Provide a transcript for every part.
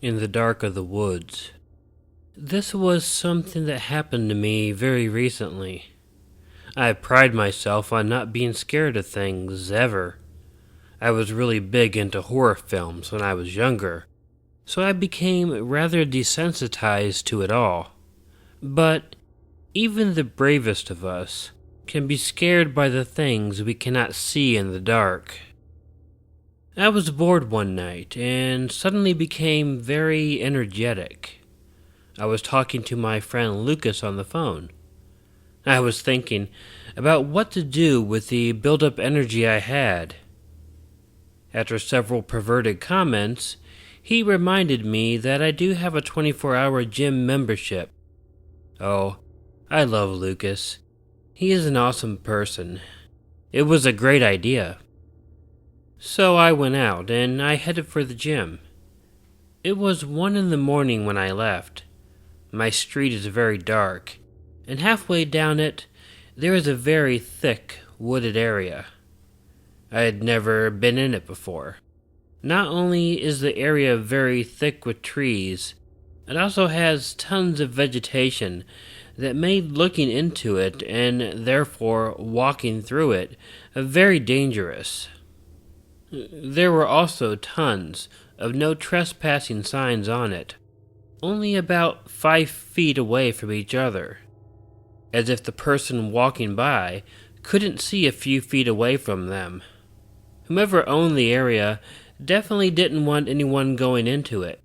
in the dark of the woods. This was something that happened to me very recently. I pride myself on not being scared of things ever. I was really big into horror films when I was younger, so I became rather desensitized to it all. But even the bravest of us can be scared by the things we cannot see in the dark. I was bored one night and suddenly became very energetic. I was talking to my friend Lucas on the phone. I was thinking about what to do with the built-up energy I had. After several perverted comments, he reminded me that I do have a 24-hour gym membership. Oh, I love Lucas. He is an awesome person. It was a great idea. So I went out and I headed for the gym. It was 1 in the morning when I left. My street is very dark, and halfway down it, there is a very thick, wooded area. I had never been in it before. Not only is the area very thick with trees, it also has tons of vegetation that made looking into it, and therefore walking through it, very dangerous. There were also tons of no trespassing signs on it, only about 5 feet away from each other, as if the person walking by couldn't see a few feet away from them. Whomever owned the area definitely didn't want anyone going into it.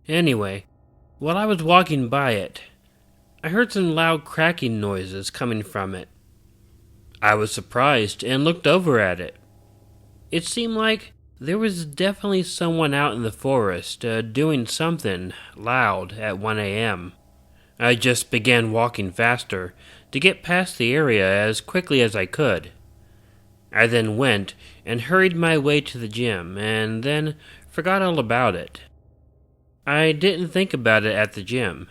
Anyway, while I was walking by it, I heard some loud cracking noises coming from it. I was surprised and looked over at it. It seemed like there was definitely someone out in the forest doing something loud at 1 a.m. I just began walking faster to get past the area as quickly as I could. I then went and hurried my way to the gym and then forgot all about it. I didn't think about it at the gym.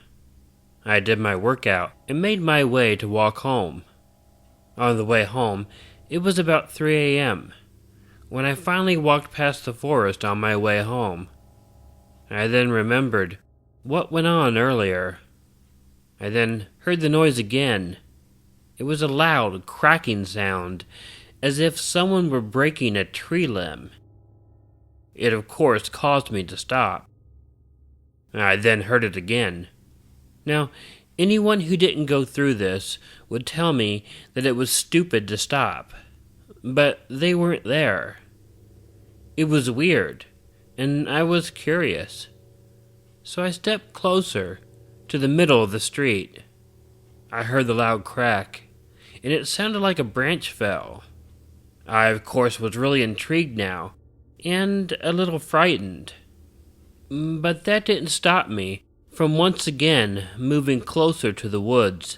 I did my workout and made my way to walk home. On the way home, it was about 3 a.m. when I finally walked past the forest on my way home. I then remembered what went on earlier. I then heard the noise again. It was a loud, cracking sound, as if someone were breaking a tree limb. It of course caused me to stop. I then heard it again. Now, anyone who didn't go through this would tell me that it was stupid to stop, but they weren't there. It was weird, and I was curious. So I stepped closer to the middle of the street. I heard the loud crack, and it sounded like a branch fell. I, of course, was really intrigued now, and a little frightened. But that didn't stop me from once again moving closer to the woods.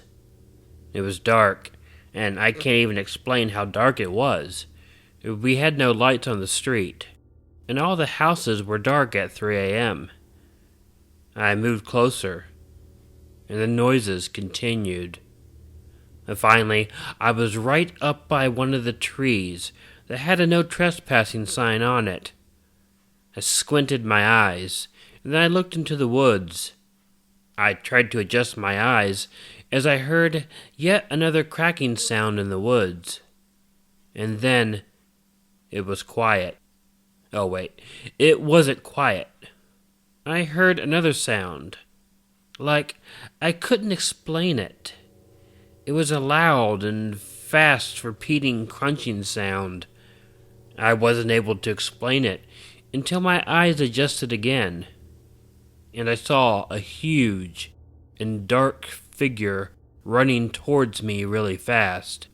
It was dark, and I can't even explain how dark it was. We had no lights on the street, and all the houses were dark at 3 a.m. I moved closer, and the noises continued. And finally, I was right up by one of the trees that had a no trespassing sign on it. I squinted my eyes, and then I looked into the woods. I tried to adjust my eyes as I heard yet another cracking sound in the woods. And then it was quiet. Oh wait, it wasn't quiet. I heard another sound. Like I couldn't explain it. It was a loud and fast repeating crunching sound. I wasn't able to explain it until my eyes adjusted again, and I saw a huge and dark figure running towards me really fast.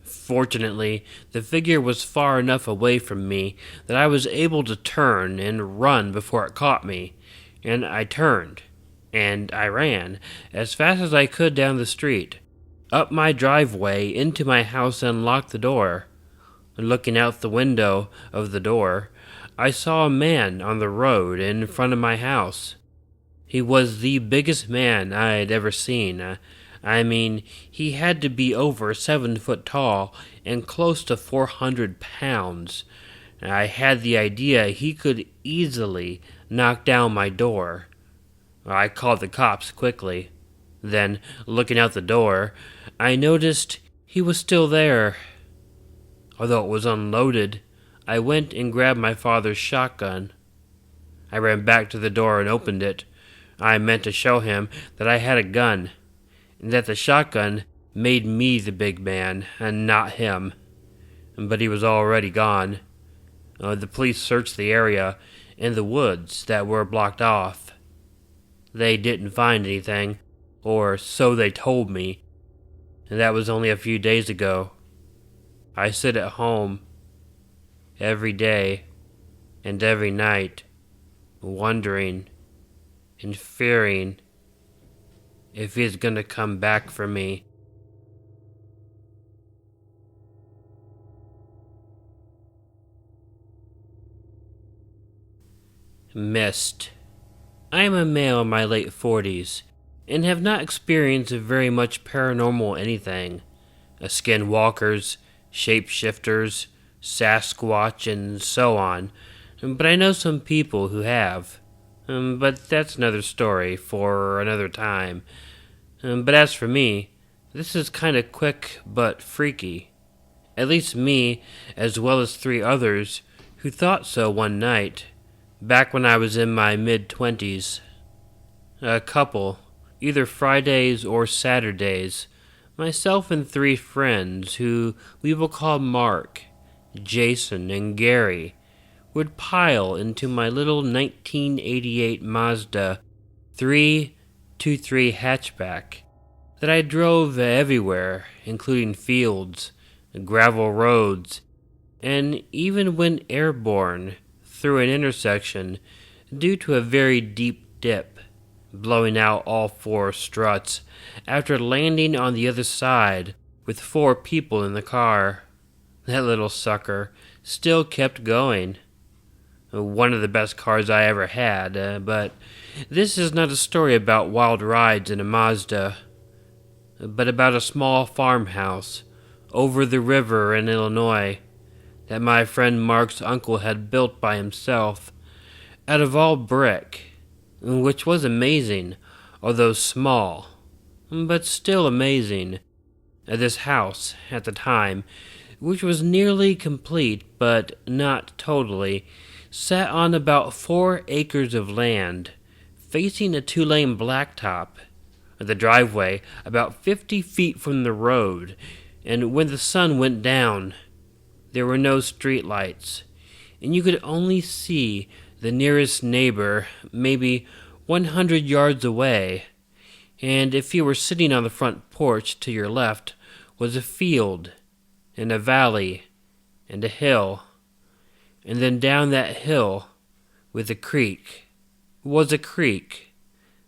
Fortunately, the figure was far enough away from me that I was able to turn and run before it caught me, and I turned, and I ran as fast as I could down the street, up my driveway into my house and locked the door. Looking out the window of the door, I saw a man on the road in front of my house. He was the biggest man I had ever seen. I mean, he had to be over 7 foot tall and close to 400 pounds. I had the idea he could easily knock down my door. I called the cops quickly. Then, looking out the door, I noticed he was still there. Although it was unloaded, I went and grabbed my father's shotgun. I ran back to the door and opened it. I meant to show him that I had a gun, and that the shotgun made me the big man, and not him. But he was already gone. The police searched the area and the woods that were blocked off. They didn't find anything, or so they told me, and that was only a few days ago. I sit at home every day and every night, wondering and fearing if he's gonna come back for me. Mist. I am a male in my late 40s and have not experienced very much paranormal anything. Skinwalkers, shapeshifters, Sasquatch, and so on. But I know some people who have. But that's another story for another time. But as for me, this is kinda quick but freaky. At least me, as well as 3 others who thought so one night, back when I was in my mid-20s. A couple, either Fridays or Saturdays, myself and 3 friends who we will call Mark, Jason, and Gary, would pile into my little 1988 Mazda 323 hatchback that I drove everywhere, including fields, gravel roads, and even went airborne through an intersection due to a very deep dip, blowing out all 4 struts after landing on the other side with 4 people in the car. That little sucker still kept going. One of the best cars I ever had, but this is not a story about wild rides in a Mazda, but about a small farmhouse over the river in Illinois that my friend Mark's uncle had built by himself out of all brick, which was amazing, although small, but still amazing. This house, at the time, which was nearly complete but not totally, sat on about 4 acres of land, facing a 2-lane blacktop, the driveway about 50 feet from the road, and when the sun went down, there were no street lights, and you could only see the nearest neighbor maybe 100 yards away, and if you were sitting on the front porch to your left was a field, and a valley, and a hill, and then down that hill was a creek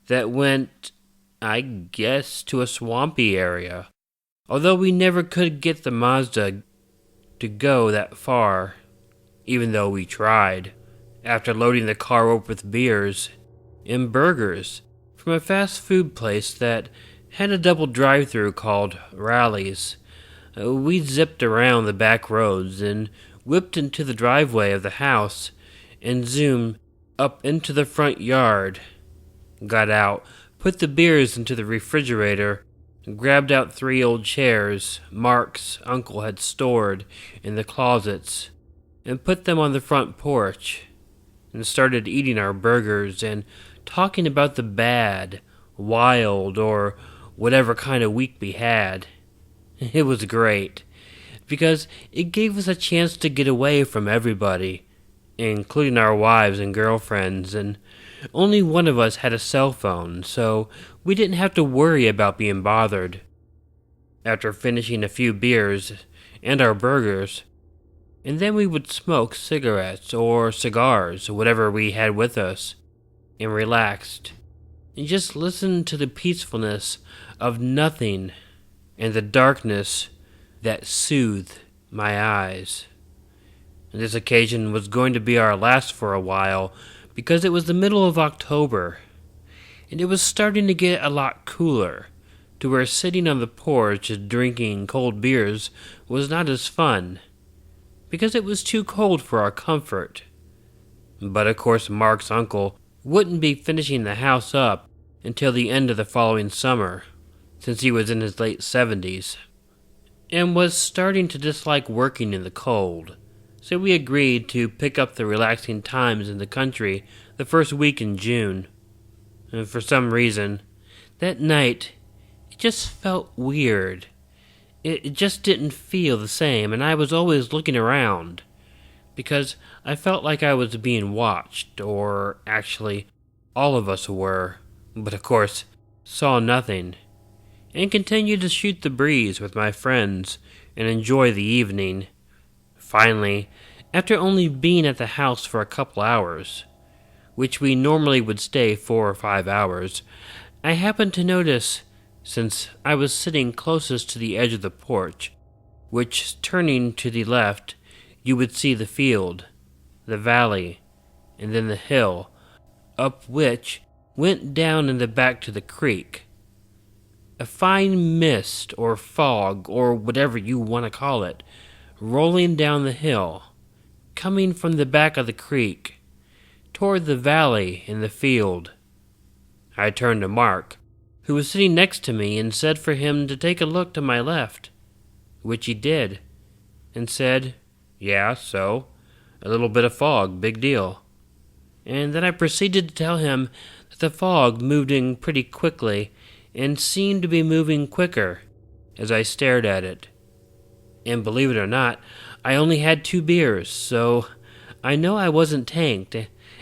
that went, I guess, to a swampy area, although we never could get the Mazda to go that far, even though we tried, after loading the car up with beers and burgers from a fast food place that had a double drive-through called Rally's. We zipped around the back roads and whipped into the driveway of the house and zoomed up into the front yard. Got out, put the beers into the refrigerator, grabbed out 3 old chairs Mark's uncle had stored in the closets, and put them on the front porch, and started eating our burgers and talking about the bad, wild, or whatever kind of week we had. It was great, because it gave us a chance to get away from everybody, including our wives and girlfriends, and only one of us had a cell phone, so we didn't have to worry about being bothered. After finishing a few beers and our burgers, and then we would smoke cigarettes or cigars, whatever we had with us, and relaxed, and just listened to the peacefulness of nothing and the darkness that soothed my eyes. This occasion was going to be our last for a while, because it was the middle of October, and it was starting to get a lot cooler, to where sitting on the porch drinking cold beers was not as fun. because it was too cold for our comfort. But of course Mark's uncle wouldn't be finishing the house up until the end of the following summer, since he was in his late 70s, and was starting to dislike working in the cold. So we agreed to pick up the relaxing times in the country the first week in June. And for some reason, that night, it just felt weird. It just didn't feel the same, and I was always looking around, because I felt like I was being watched, or actually, all of us were, but of course, saw nothing, and continued to shoot the breeze with my friends and enjoy the evening. Finally, after only being at the house for a couple hours, which we normally would stay 4 or 5 hours, I happened to notice, since I was sitting closest to the edge of the porch, which, turning to the left, you would see the field, the valley, and then the hill, up which went down in the back to the creek. A fine mist or fog, or whatever you want to call it, rolling down the hill, coming from the back of the creek, toward the valley and the field. I turned to Mark, who was sitting next to me, and said for him to take a look to my left, which he did, and said, "Yeah, so, a little bit of fog, big deal." And then I proceeded to tell him that the fog moved in pretty quickly, and seemed to be moving quicker as I stared at it. And believe it or not, I only had 2 beers, so I know I wasn't tanked,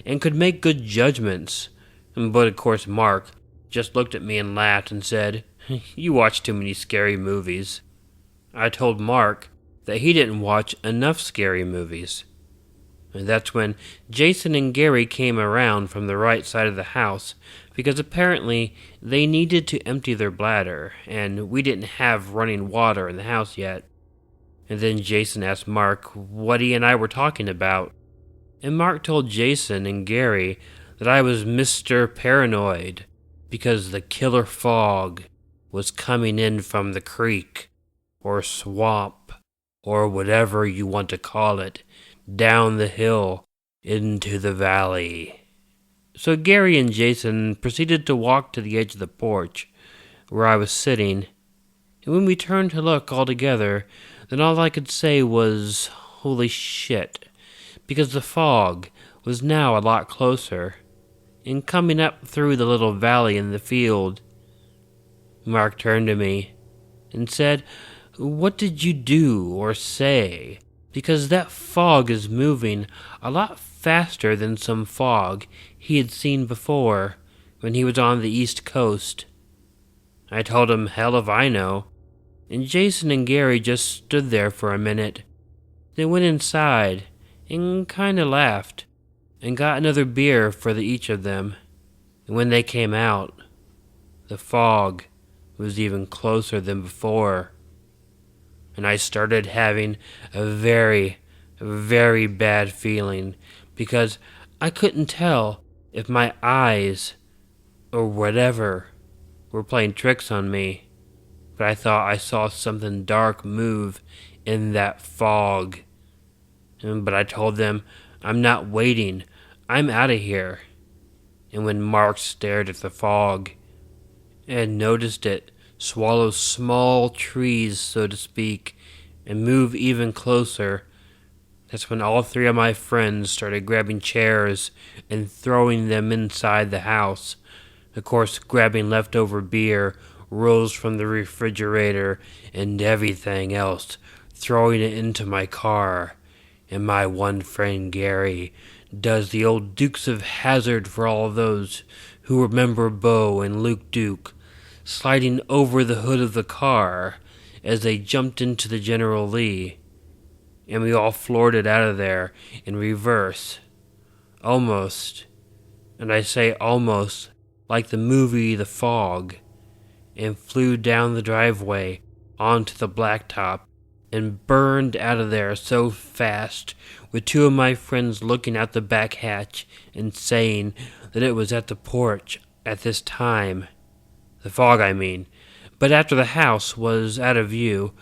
and could make good judgments. But of course Mark just looked at me and laughed and said, "You watch too many scary movies." I told Mark that he didn't watch enough scary movies. And that's when Jason and Gary came around from the right side of the house, because apparently they needed to empty their bladder, and we didn't have running water in the house yet. And then Jason asked Mark what he and I were talking about, and Mark told Jason and Gary that I was Mr. Paranoid, because the killer fog was coming in from the creek, or swamp, or whatever you want to call it, down the hill into the valley. So Gary and Jason proceeded to walk to the edge of the porch, where I was sitting, and when we turned to look all together, then all I could say was, "Holy shit," because the fog was now a lot closer, and coming up through the little valley in the field. Mark turned to me and said, "What did you do or say? Because that fog is moving a lot faster than some fog he had seen before when he was on the East Coast." I told him, hell if I know, and Jason and Gary just stood there for a minute. They went inside and kinda laughed and got another beer for each of them. And when they came out, the fog was even closer than before. And I started having a very, very bad feeling, because I couldn't tell if my eyes or whatever were playing tricks on me. But I thought I saw something dark move in that fog. But I told them, "I'm not waiting. I'm out of here." And when Mark stared at the fog and noticed it swallow small trees, so to speak, and move even closer, that's when all 3 of my friends started grabbing chairs and throwing them inside the house. Of course, grabbing leftover beer, rolls from the refrigerator, and everything else, throwing it into my car. And my one friend Gary does the old Dukes of Hazzard for all those who remember Bo and Luke Duke, sliding over the hood of the car as they jumped into the General Lee. And we all floored it out of there in reverse. Almost, and I say almost, like the movie The Fog, and flew down the driveway onto the blacktop and burned out of there so fast, with 2 of my friends looking out the back hatch and saying that it was at the porch at this time. The fog, I mean. But after the house was out of view,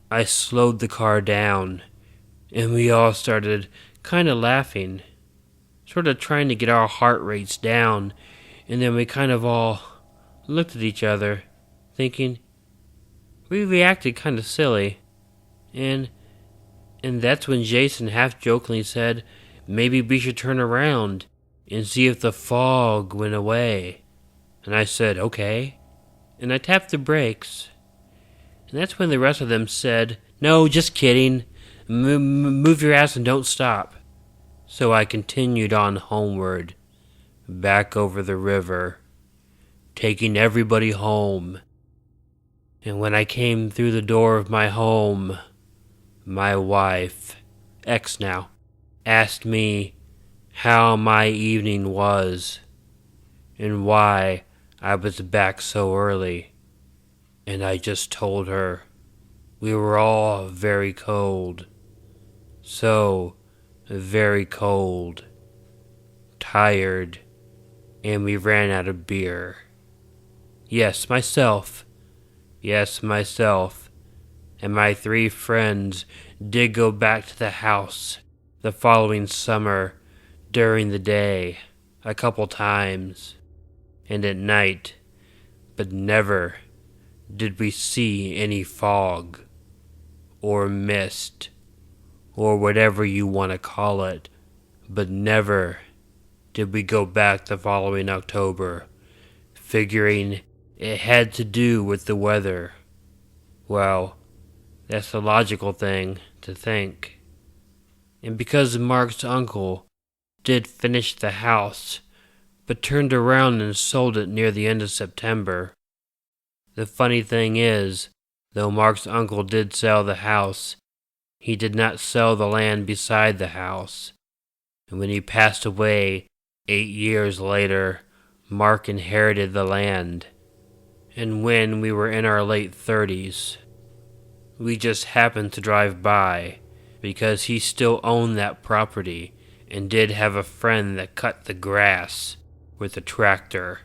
I slowed the car down and we all started kind of laughing, sort of trying to get our heart rates down, and then we kind of all looked at each other, thinking, we reacted kind of silly, and that's when Jason half-jokingly said, maybe we should turn around and see if the fog went away. And I said, okay, and I tapped the brakes, and that's when the rest of them said, no, just kidding, move your ass and don't stop. So I continued on homeward, back over the river, taking everybody home. And when I came through the door of my home, my wife, ex now, asked me how my evening was and why I was back so early. And I just told her we were all very cold. So very cold, tired, and we ran out of beer. Yes, myself, and my 3 friends did go back to the house the following summer during the day a couple times, and at night, but never did we see any fog or mist or whatever you want to call it, but never did we go back the following October, figuring it had to do with the weather. Well, that's the logical thing to think. And because Mark's uncle did finish the house, but turned around and sold it near the end of September. The funny thing is, though Mark's uncle did sell the house, he did not sell the land beside the house. And when he passed away 8 years later, Mark inherited the land. And when we were in our late 30s, we just happened to drive by because he still owned that property and did have a friend that cut the grass with a tractor.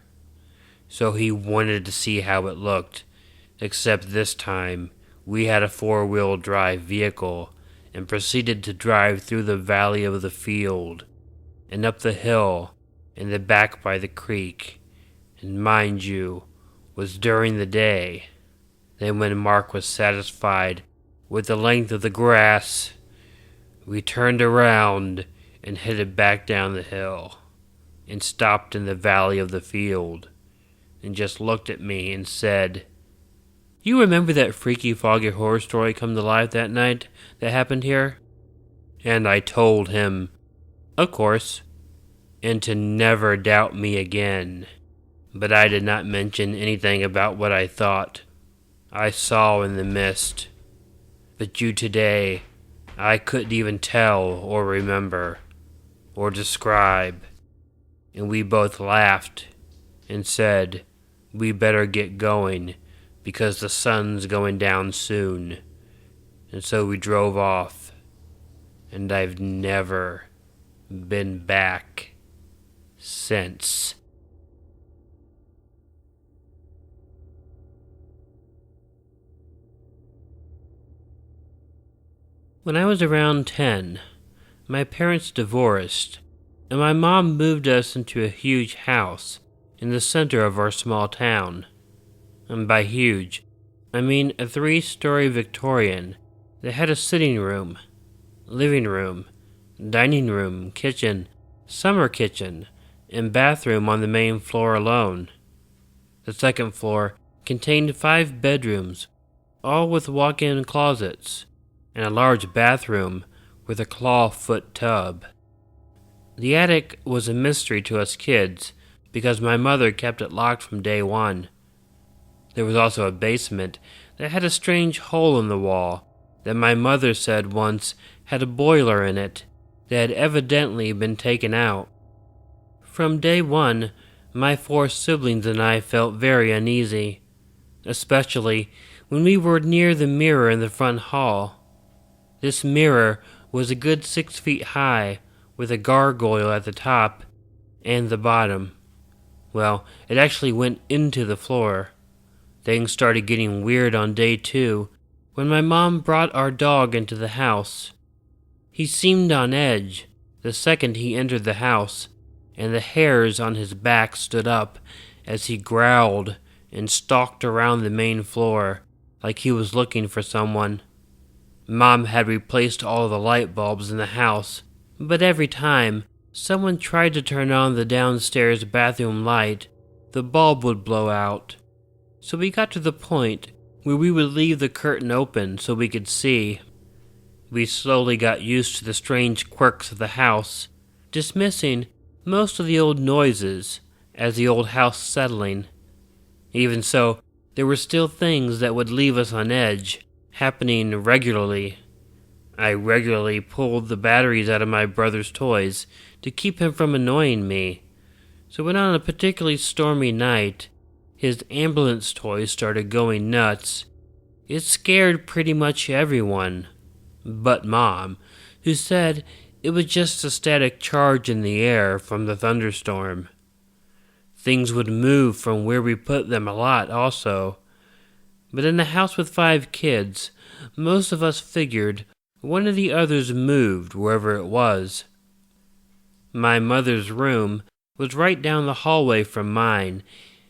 So he wanted to see how it looked, except this time we had a 4-wheel drive vehicle and proceeded to drive through the valley of the field and up the hill and the back by the creek, and mind you, was during the day. Then when Mark was satisfied with the length of the grass, we turned around and headed back down the hill and stopped in the valley of the field and just looked at me and said, "You remember that freaky foggy horror story come to life that night that happened here?" And I told him, of course, and to never doubt me again. But I did not mention anything about what I thought I saw in the mist. But you today, I couldn't even tell or remember or describe. And we both laughed and said, we better get going because the sun's going down soon. And so we drove off, and I've never been back since. When I was around 10, my parents divorced, and my mom moved us into a huge house in the center of our small town. And by huge, I mean a 3-story Victorian that had a sitting room, living room, dining room, kitchen, summer kitchen, and bathroom on the main floor alone. The second floor contained 5 bedrooms, all with walk-in closets, and a large bathroom with a clawfoot tub. The attic was a mystery to us kids because my mother kept it locked from day one. There was also a basement that had a strange hole in the wall that my mother said once had a boiler in it that had evidently been taken out. From day one, my 4 siblings and I felt very uneasy, especially when we were near the mirror in the front hall. This mirror was a good 6 feet high, with a gargoyle at the top and the bottom. Well, it actually went into the floor. Things started getting weird on day 2 when my mom brought our dog into the house. He seemed on edge the second he entered the house, and the hairs on his back stood up as he growled and stalked around the main floor like he was looking for someone. Mom had replaced all the light bulbs in the house, but every time someone tried to turn on the downstairs bathroom light, the bulb would blow out. So we got to the point where we would leave the curtain open so we could see. We slowly got used to the strange quirks of the house, dismissing most of the old noises as the old house settling. Even so, there were still things that would leave us on edge, happening regularly. I regularly pulled the batteries out of my brother's toys to keep him from annoying me. So when on a particularly stormy night, his ambulance toys started going nuts, it scared pretty much everyone, but Mom, who said it was just a static charge in the air from the thunderstorm. Things would move from where we put them a lot also, but in the house with 5 kids, most of us figured one of the others moved wherever it was. My mother's room was right down the hallway from mine,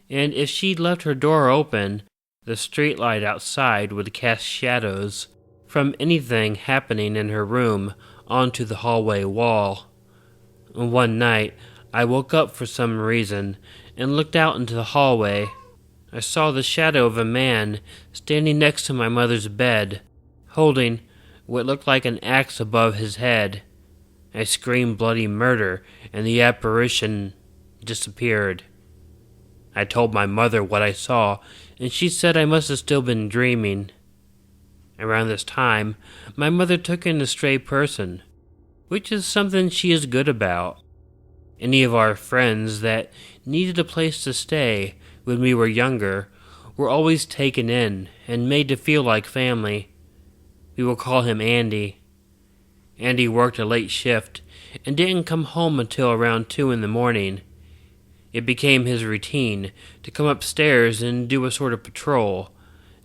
and if she'd left her door open, the streetlight outside would cast shadows from anything happening in her room onto the hallway wall. One night, I woke up for some reason and looked out into the hallway. I saw the shadow of a man standing next to my mother's bed, holding what looked like an axe above his head. I screamed bloody murder, and the apparition disappeared. I told my mother what I saw, and she said I must have still been dreaming. Around this time, my mother took in a stray person, which is something she is good about. Any of our friends that needed a place to stay when we were younger were always taken in and made to feel like family. We will call him Andy. Andy worked a late shift and didn't come home until around 2 in the morning. It became his routine to come upstairs and do a sort of patrol,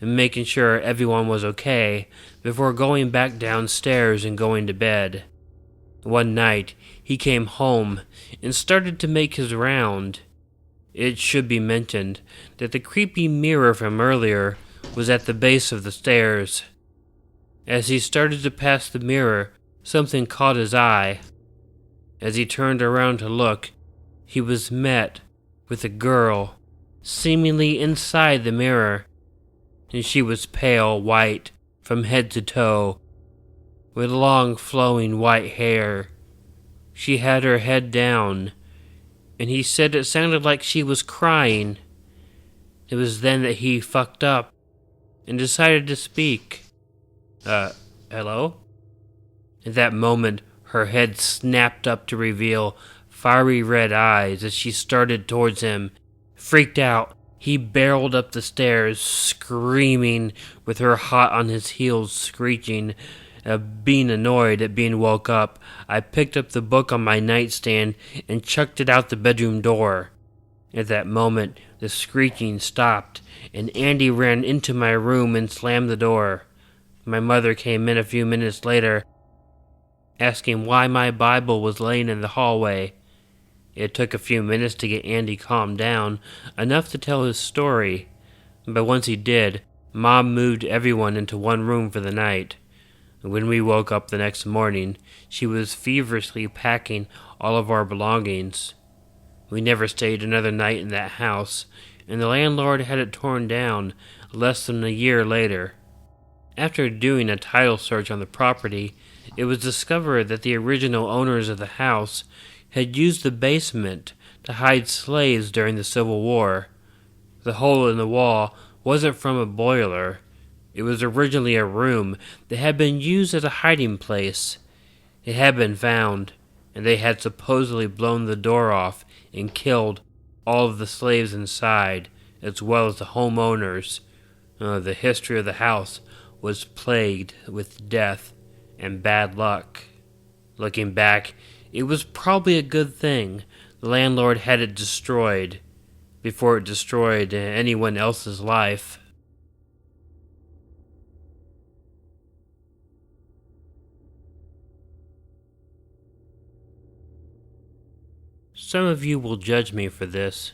and making sure everyone was okay before going back downstairs and going to bed. One night, he came home and started to make his round. It should be mentioned that the creepy mirror from earlier was at the base of the stairs. As he started to pass the mirror, something caught his eye. As he turned around to look, he was met with a girl, seemingly inside the mirror, and she was pale white from head to toe, with long flowing white hair. She had her head down, and he said it sounded like she was crying. It was then that he fucked up and decided to speak. Hello? At that moment, her head snapped up to reveal fiery red eyes as she started towards him. Freaked out, he barreled up the stairs, screaming, with her hot on his heels, screeching. Being annoyed at being woke up, I picked up the book on my nightstand and chucked it out the bedroom door. At that moment, the screeching stopped, and Andy ran into my room and slammed the door. My mother came in a few minutes later, asking why my Bible was laying in the hallway. It took a few minutes to get Andy calmed down, enough to tell his story. But once he did, Mom moved everyone into one room for the night. When we woke up the next morning, she was feverishly packing all of our belongings. We never stayed another night in that house, and the landlord had it torn down less than a year later. After doing a title search on the property, it was discovered that the original owners of the house had used the basement to hide slaves during the Civil War. The hole in the wall wasn't from a boiler. It was originally a room that had been used as a hiding place. It had been found, and they had supposedly blown the door off and killed all of the slaves inside, as well as the homeowners. The history of the house was plagued with death and bad luck. Looking back, it was probably a good thing the landlord had it destroyed before it destroyed anyone else's life. some of you will judge me for this.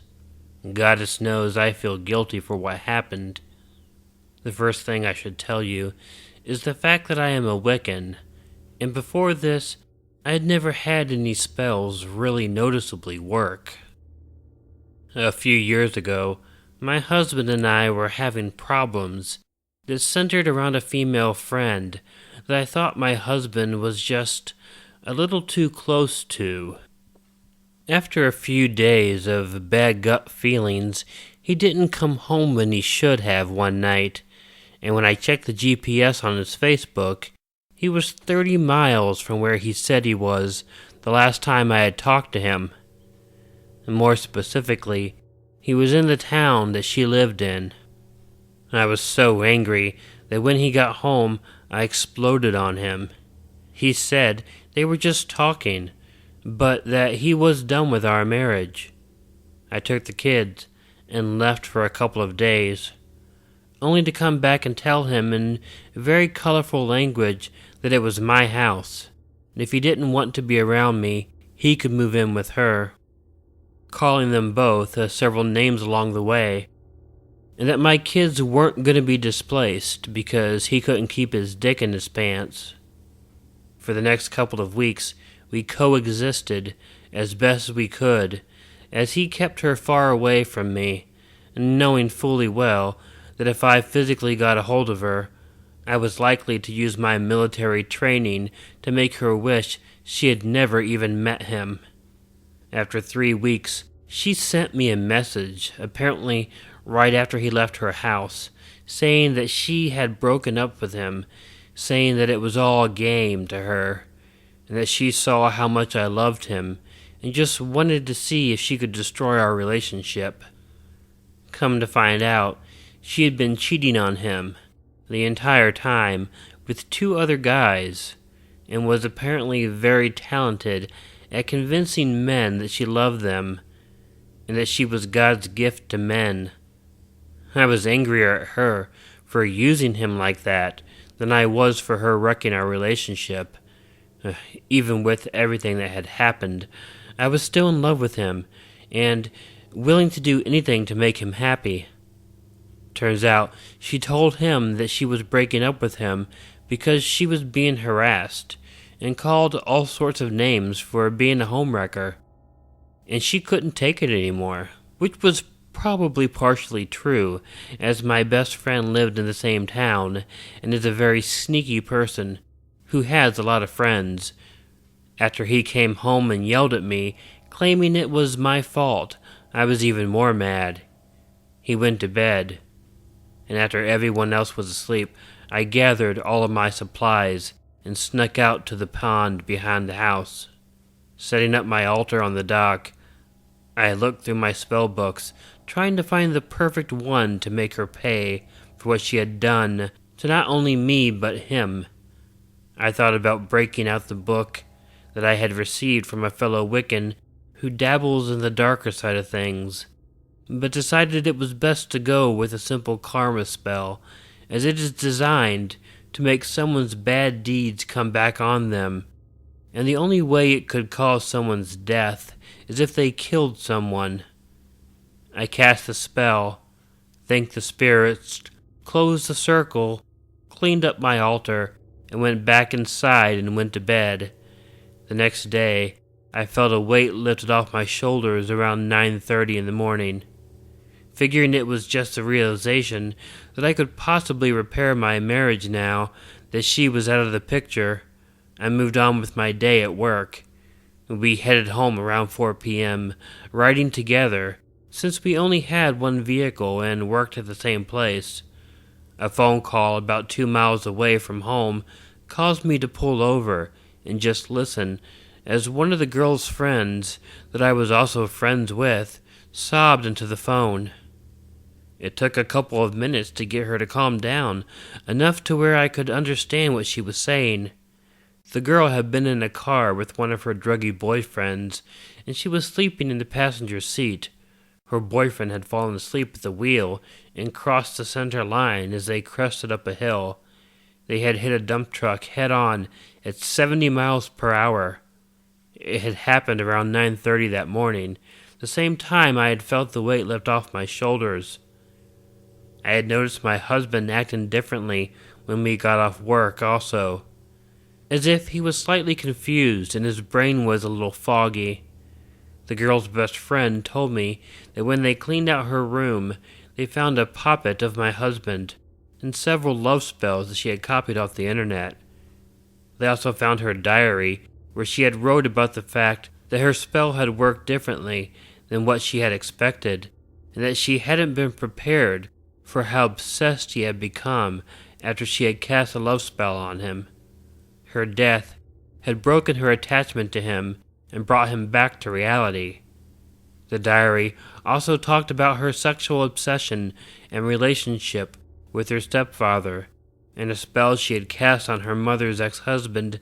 Goddess knows I feel guilty for what happened. The first thing I should tell you is the fact that I am a Wiccan, and before this, I had never had any spells really noticeably work. A few years ago, my husband and I were having problems that centered around a female friend that I thought my husband was just a little too close to. After a few days of bad gut feelings, he didn't come home when he should have one night, and when I checked the GPS on his Facebook, he was 30 miles from where he said he was the last time I had talked to him. And more specifically, he was in the town that she lived in. I was so angry that when he got home, I exploded on him. He said they were just talking, but that he was done with our marriage. I took the kids and left for a couple of days, only to come back and tell him in very colorful language that it was my house, and if he didn't want to be around me, he could move in with her, calling them both several names along the way, and that my kids weren't going to be displaced because he couldn't keep his dick in his pants. For the next couple of weeks, we coexisted as best we could, as he kept her far away from me, knowing fully well that if I physically got a hold of her, I was likely to use my military training to make her wish she had never even met him. After 3 weeks, she sent me a message, apparently right after he left her house, saying that she had broken up with him, saying that it was all a game to her, and that she saw how much I loved him, and just wanted to see if she could destroy our relationship. Come to find out, she had been cheating on him the entire time with 2 other guys, and was apparently very talented at convincing men that she loved them, and that she was God's gift to men. I was angrier at her for using him like that than I was for her wrecking our relationship. Even with everything that had happened, I was still in love with him, and willing to do anything to make him happy. Turns out, she told him that she was breaking up with him because she was being harassed, and called all sorts of names for being a homewrecker, and she couldn't take it anymore, which was probably partially true, as my best friend lived in the same town, and is a very sneaky person who has a lot of friends. After he came home and yelled at me, claiming it was my fault, I was even more mad. He went to bed, and after everyone else was asleep, I gathered all of my supplies and snuck out to the pond behind the house. Setting up my altar on the dock, I looked through my spell books, trying to find the perfect one to make her pay for what she had done to not only me but him. I thought about breaking out the book that I had received from a fellow Wiccan who dabbles in the darker side of things, but decided it was best to go with a simple karma spell, as it is designed to make someone's bad deeds come back on them, and the only way it could cause someone's death is if they killed someone. I cast the spell, thanked the spirits, closed the circle, cleaned up my altar, and went back inside and went to bed. The next day, I felt a weight lifted off my shoulders around 9:30 in the morning. Figuring it was just a realization that I could possibly repair my marriage now that she was out of the picture, I moved on with my day at work. We headed home around 4 p.m., riding together, since we only had one vehicle and worked at the same place. A phone call about 2 miles away from home caused me to pull over and just listen as one of the girl's friends that I was also friends with sobbed into the phone. It took a couple of minutes to get her to calm down, enough to where I could understand what she was saying. The girl had been in a car with one of her druggy boyfriends, and she was sleeping in the passenger seat. Her boyfriend had fallen asleep at the wheel and crossed the center line as they crested up a hill. They had hit a dump truck head-on at 70 miles per hour. It had happened around 9:30 that morning, the same time I had felt the weight lift off my shoulders. I had noticed my husband acting differently when we got off work also, as if he was slightly confused and his brain was a little foggy. The girl's best friend told me that when they cleaned out her room, they found a puppet of my husband and several love spells that she had copied off the internet. They also found her diary, where she had wrote about the fact that her spell had worked differently than what she had expected, and that she hadn't been prepared for how obsessed he had become after she had cast a love spell on him. Her death had broken her attachment to him and brought him back to reality. The diary also talked about her sexual obsession and relationship with her stepfather, and a spell she had cast on her mother's ex-husband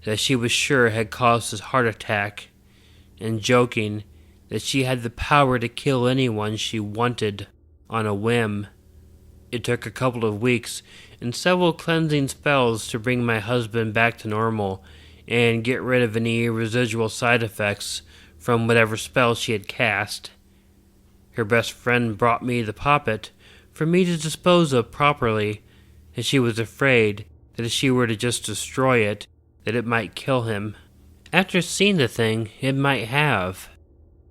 that she was sure had caused his heart attack, and joking that she had the power to kill anyone she wanted on a whim. It took a couple of weeks and several cleansing spells to bring my husband back to normal and get rid of any residual side effects from whatever spell she had cast. Her best friend brought me the puppet for me to dispose of properly, and she was afraid that if she were to just destroy it, that it might kill him. After seeing the thing, it might have.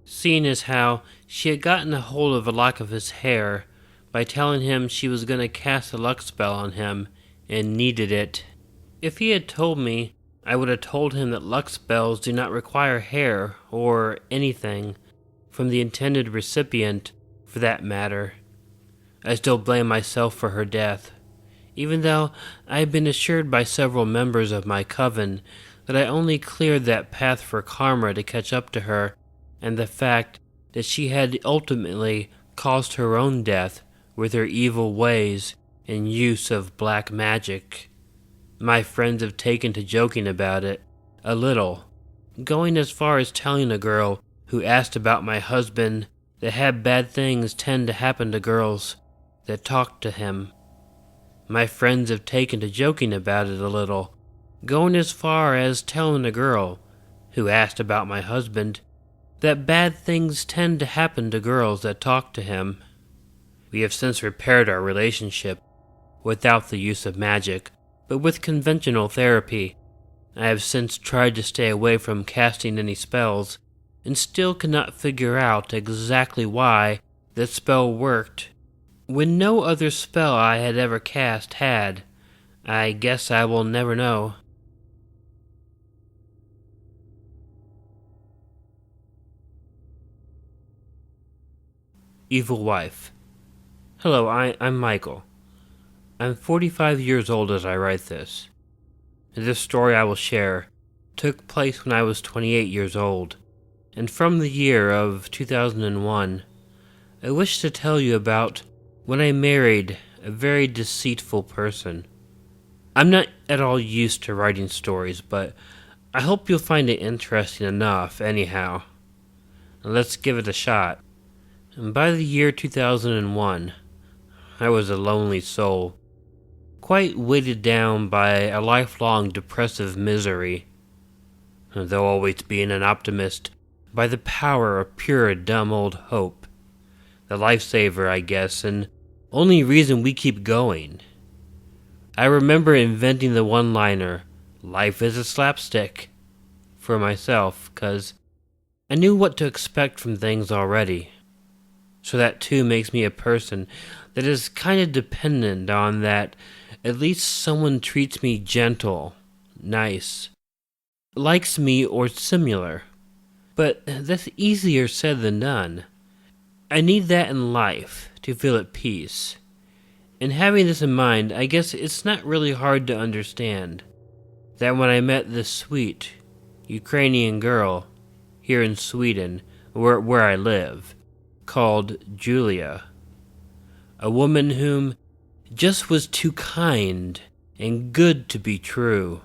Seeing as how she had gotten a hold of a lock of his hair by telling him she was going to cast a luck spell on him and needed it. If he had told me, I would have told him that luck spells do not require hair or anything from the intended recipient, for that matter. I still blame myself for her death, even though I had been assured by several members of my coven that I only cleared that path for karma to catch up to her, and the fact that she had ultimately caused her own death with her evil ways and use of black magic. My friends have taken to joking about it a little, going as far as telling a girl who asked about my husband that had bad things tend to happen to girls that talk to him. My friends have taken to joking about it a little, going as far as telling a girl who asked about my husband that bad things tend to happen to girls that talk to him. We have since repaired our relationship without the use of magic, but with conventional therapy. I have since tried to stay away from casting any spells, and still cannot figure out exactly why that spell worked, when no other spell I had ever cast had. I guess I will never know. Evil Wife. Hello, I'm Michael. I'm 45 years old as I write this. This story I will share took place when I was 28 years old, and from the year of 2001, I wish to tell you about when I married a very deceitful person. I'm not at all used to writing stories, but I hope you'll find it interesting enough anyhow. Let's give it a shot. And by the year 2001, I was a lonely soul, quite weighted down by a lifelong depressive misery, though always being an optimist by the power of pure dumb old hope. The lifesaver, I guess, and only reason we keep going. I remember inventing the one-liner, "Life is a slapstick," for myself, 'cause I knew what to expect from things already. So that too makes me a person that is kind of dependent on that at least someone treats me gentle, nice, likes me or similar. But that's easier said than done. I need that in life to feel at peace. And having this in mind, I guess it's not really hard to understand that when I met this sweet Ukrainian girl here in Sweden, where I live, called Julia, a woman whom just was too kind and good to be true,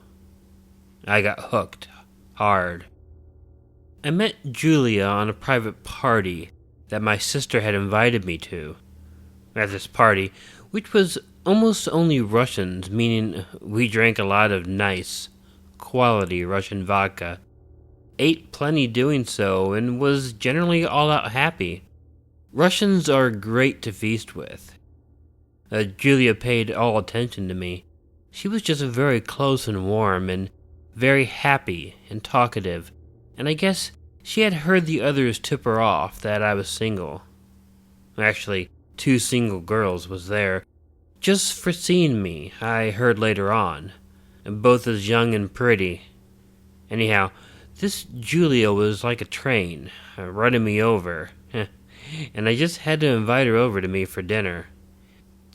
I got hooked hard. I met Julia on a private party that my sister had invited me to. At this party, which was almost only Russians, meaning we drank a lot of nice, quality Russian vodka, ate plenty doing so, and was generally all out happy. Russians are great to feast with. Julia paid all attention to me. She was just very close and warm, and very happy and talkative, and I guess she had heard the others tip her off that I was single. Actually, 2 single girls was there, just for seeing me, I heard later on, and both as young and pretty. Anyhow, this Julia was like a train, running me over, and I just had to invite her over to me for dinner,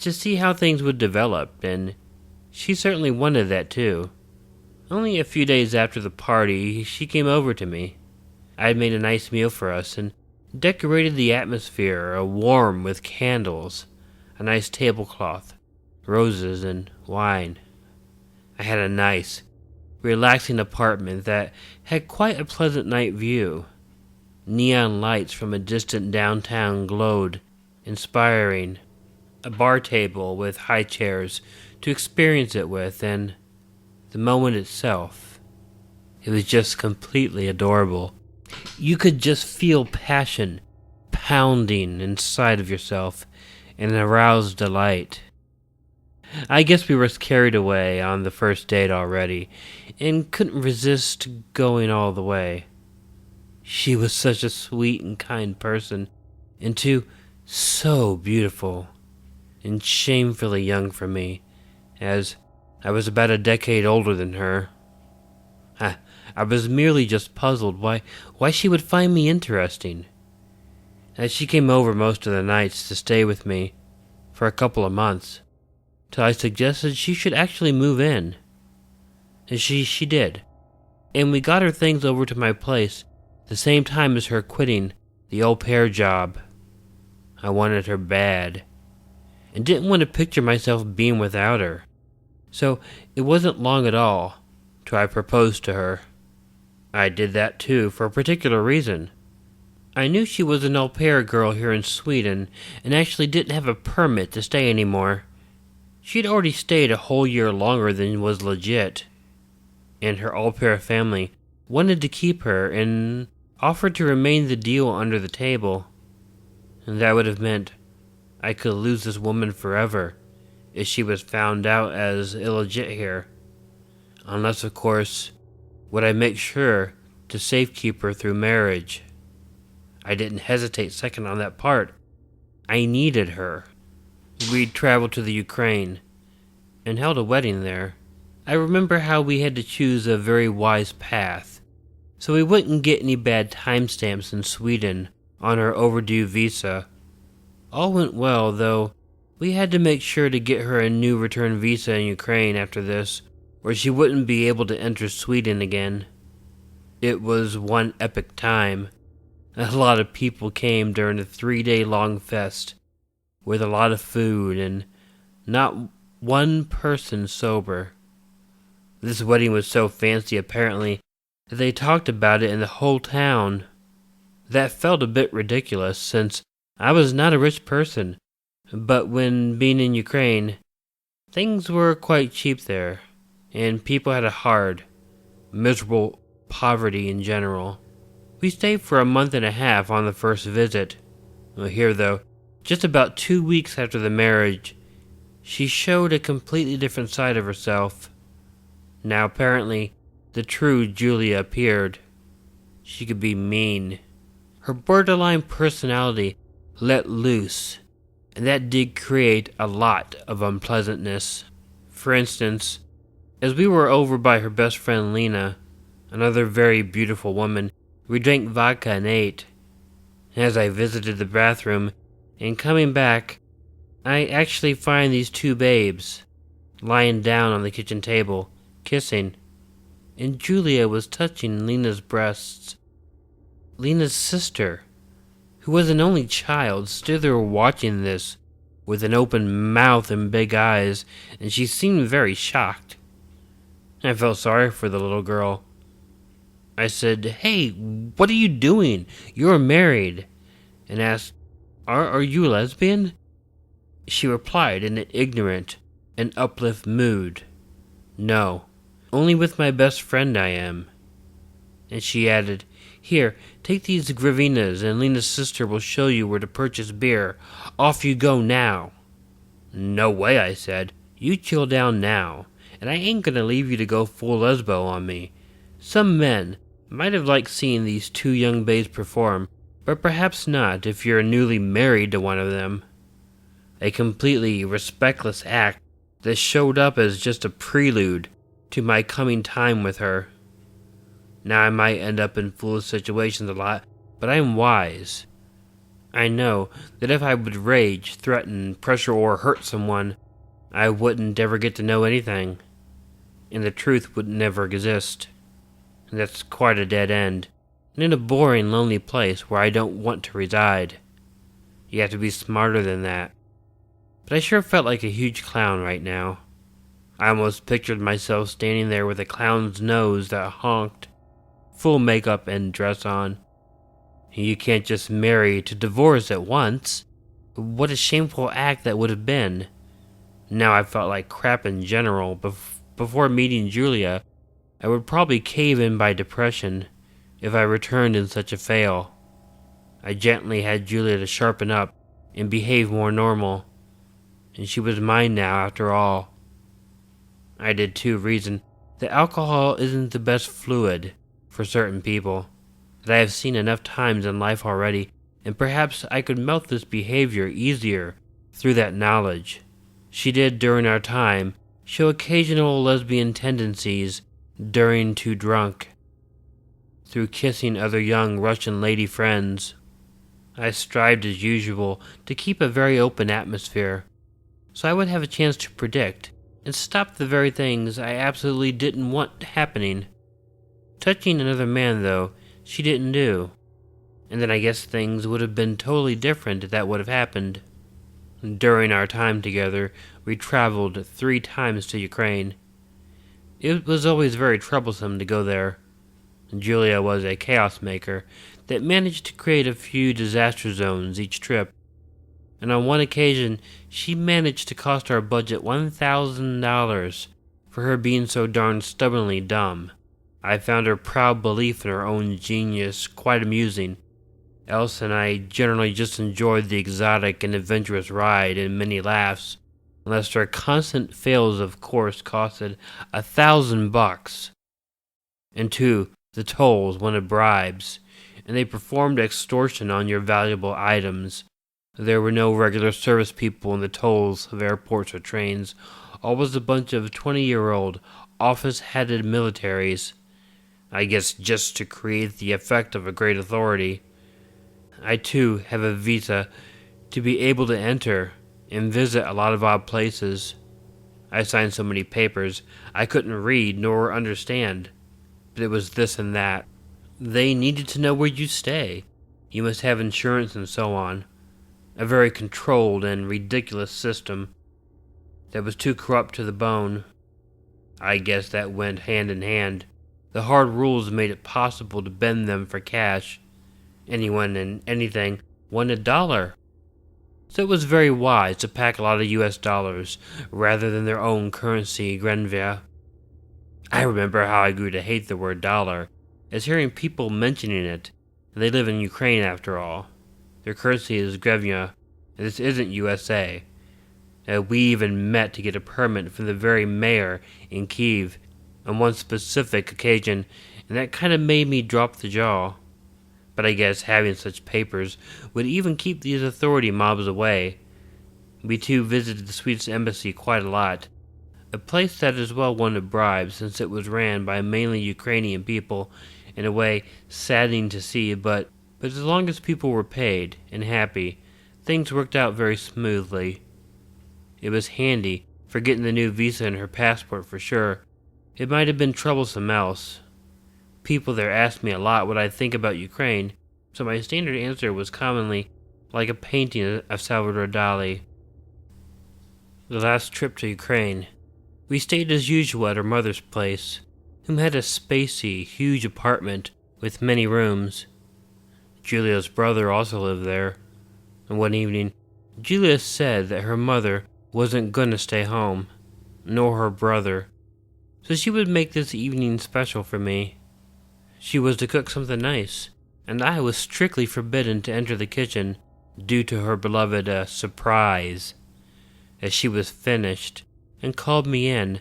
to see how things would develop, and she certainly wanted that too. Only a few days after the party, she came over to me. I had made a nice meal for us, and decorated the atmosphere, warm with candles, a nice tablecloth, roses, and wine. I had a nice, relaxing apartment that had quite a pleasant night view. Neon lights from a distant downtown glowed, inspiring. A bar table with high chairs to experience it with, and the moment itself, it was just completely adorable. You could just feel passion pounding inside of yourself and an aroused delight. I guess we were carried away on the first date already, and couldn't resist going all the way. She was such a sweet and kind person, and too, so beautiful, and shamefully young for me, as I was about a decade older than her. I was merely just puzzled why she would find me interesting. As she came over most of the nights to stay with me for a couple of months, till I suggested she should actually move in. And she did, and we got her things over to my place the same time as her quitting the au pair job. I wanted her bad, and didn't want to picture myself being without her. So it wasn't long at all till I proposed to her. I did that too for a particular reason. I knew she was an au pair girl here in Sweden, and actually didn't have a permit to stay anymore. She'd already stayed a whole year longer than was legit, and her au pair family wanted to keep her and offered to remain the deal under the table. And that would have meant I could lose this woman forever if she was found out as illegit here. Unless, of course, would I make sure to safekeep her through marriage. I didn't hesitate second on that part. I needed her. We'd traveled to the Ukraine and held a wedding there. I remember how we had to choose a very wise path, so we wouldn't get any bad timestamps in Sweden on our overdue visa. All went well, though we had to make sure to get her a new return visa in Ukraine after this, or she wouldn't be able to enter Sweden again. It was one epic time. A lot of people came during a 3-day-long fest, with a lot of food and not one person sober. This wedding was so fancy, apparently, that they talked about it in the whole town. That felt a bit ridiculous, since I was not a rich person, but when being in Ukraine, things were quite cheap there, and people had a hard, miserable poverty in general. We stayed for a month and a half on the first visit. Here, though, just about 2 weeks after the marriage, she showed a completely different side of herself. Now apparently, the true Julia appeared. She could be mean. Her borderline personality let loose, and that did create a lot of unpleasantness. For instance, as we were over by her best friend Lena, another very beautiful woman, we drank vodka and ate. As I visited the bathroom, and coming back, I actually find these 2 babes lying down on the kitchen table, kissing, and Julia was touching Lena's breasts. Lena's sister, who was an only child, stood there watching this with an open mouth and big eyes, and she seemed very shocked. I felt sorry for the little girl. I said, "Hey, what are you doing? You're married," and asked, Are you a lesbian?" She replied in an ignorant and uplift mood, "No, only with my best friend I am." And she added, "Here, take these gravinas, and Lena's sister will show you where to purchase beer. Off you go now." "No way," I said. "You chill down now, and I ain't gonna leave you to go full lesbo on me. Some men might have liked seeing these two young babes perform, but perhaps not if you're newly married to one of them." A completely respectless act that showed up as just a prelude to my coming time with her. Now I might end up in foolish situations a lot, but I am wise. I know that if I would rage, threaten, pressure, or hurt someone, I wouldn't ever get to know anything, and the truth would never exist. And that's quite a dead end, and in a boring, lonely place where I don't want to reside. You have to be smarter than that. But I sure felt like a huge clown right now. I almost pictured myself standing there with a clown's nose that honked, full makeup and dress on. You can't just marry to divorce at once. What a shameful act that would have been. Now I felt like crap in general. Before meeting Julia, I would probably cave in by depression if I returned in such a fail. I gently had Julia to sharpen up and behave more normal. And she was mine now after all. I did too reason that alcohol isn't the best fluid for certain people, that I have seen enough times in life already, and perhaps I could melt this behavior easier through that knowledge. She did, during our time, show occasional lesbian tendencies during too drunk, through kissing other young Russian lady friends. I strived as usual to keep a very open atmosphere, so I would have a chance to predict and stop the very things I absolutely didn't want happening. Touching another man, though, she didn't do, and then I guess things would have been totally different if that would have happened. During our time together, we traveled 3 times to Ukraine. It was always very troublesome to go there. Julia was a chaos maker that managed to create a few disaster zones each trip, and on one occasion she managed to cost our budget $1,000 for her being so darn stubbornly dumb. I found her proud belief in her own genius quite amusing. Else and I generally just enjoyed the exotic and adventurous ride and many laughs, unless their constant fails of course costed $1,000. And 2, the tolls wanted bribes, and they performed extortion on your valuable items. There were no regular service people in the tolls of airports or trains. All was a bunch of 20-year-old, office-headed militaries. I guess just to create the effect of a great authority. I too have a visa to be able to enter and visit a lot of odd places. I signed so many papers I couldn't read nor understand, but it was this and that. They needed to know where you stay. You must have insurance and so on. A very controlled and ridiculous system that was too corrupt to the bone. I guess that went hand in hand. The hard rules made it possible to bend them for cash. Anyone and anything wanted $1. So it was very wise to pack a lot of US dollars rather than their own currency, grenvia. I remember how I grew to hate the word dollar, as hearing people mentioning it, and they live in Ukraine after all. Their currency is grevnia, and this isn't USA. We even met to get a permit from the very mayor in Kiev on one specific occasion, and that kind of made me drop the jaw. But I guess having such papers would even keep these authority mobs away. We too visited the Swedish embassy quite a lot, a place that as well wanted bribes since it was ran by mainly Ukrainian people, in a way saddening to see, but as long as people were paid and happy, things worked out very smoothly. It was handy for getting the new visa and her passport for sure. It might have been troublesome else. People there asked me a lot what I think about Ukraine, so my standard answer was commonly like a painting of Salvador Dali. The last trip to Ukraine, we stayed as usual at her mother's place, whom had a spacey, huge apartment with many rooms. Julia's brother also lived there, and one evening, Julia said that her mother wasn't going to stay home, nor her brother, so she would make this evening special for me. she was to cook something nice, and I was strictly forbidden to enter the kitchen due to her beloved surprise. As she was finished and called me in,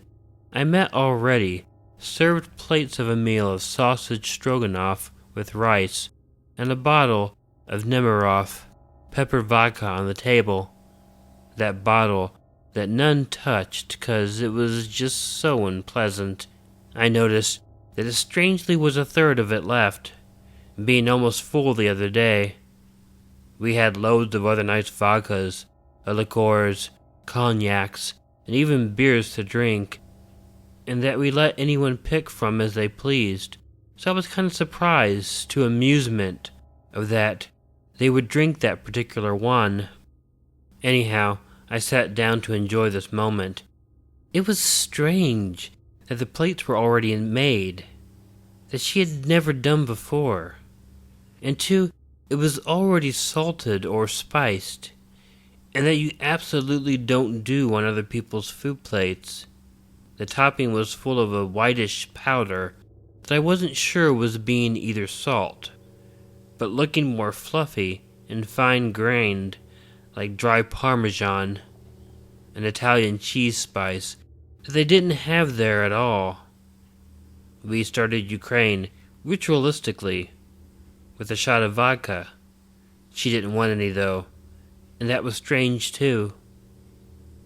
I met already served plates of a meal of sausage stroganoff with rice and a bottle of Nemiroff pepper vodka on the table. That bottle that none touched 'cause it was just so unpleasant. I noticed that it strangely was a third of it left, being almost full the other day. We had loads of other nice vodkas, liqueurs, cognacs, and even beers to drink, and that we let anyone pick from as they pleased, so I was kind of surprised to amusement of that they would drink that particular one. Anyhow, I sat down to enjoy this moment. It was strange that the plates were already made, that she had never done before, and two, it was already salted or spiced, and that you absolutely don't do on other people's food plates. The topping was full of a whitish powder that I wasn't sure was being either salt, but looking more fluffy and fine-grained, like dry Parmesan, an Italian cheese spice that they didn't have there at all. We started Ukraine ritualistically with a shot of vodka. She didn't want any though, and that was strange too.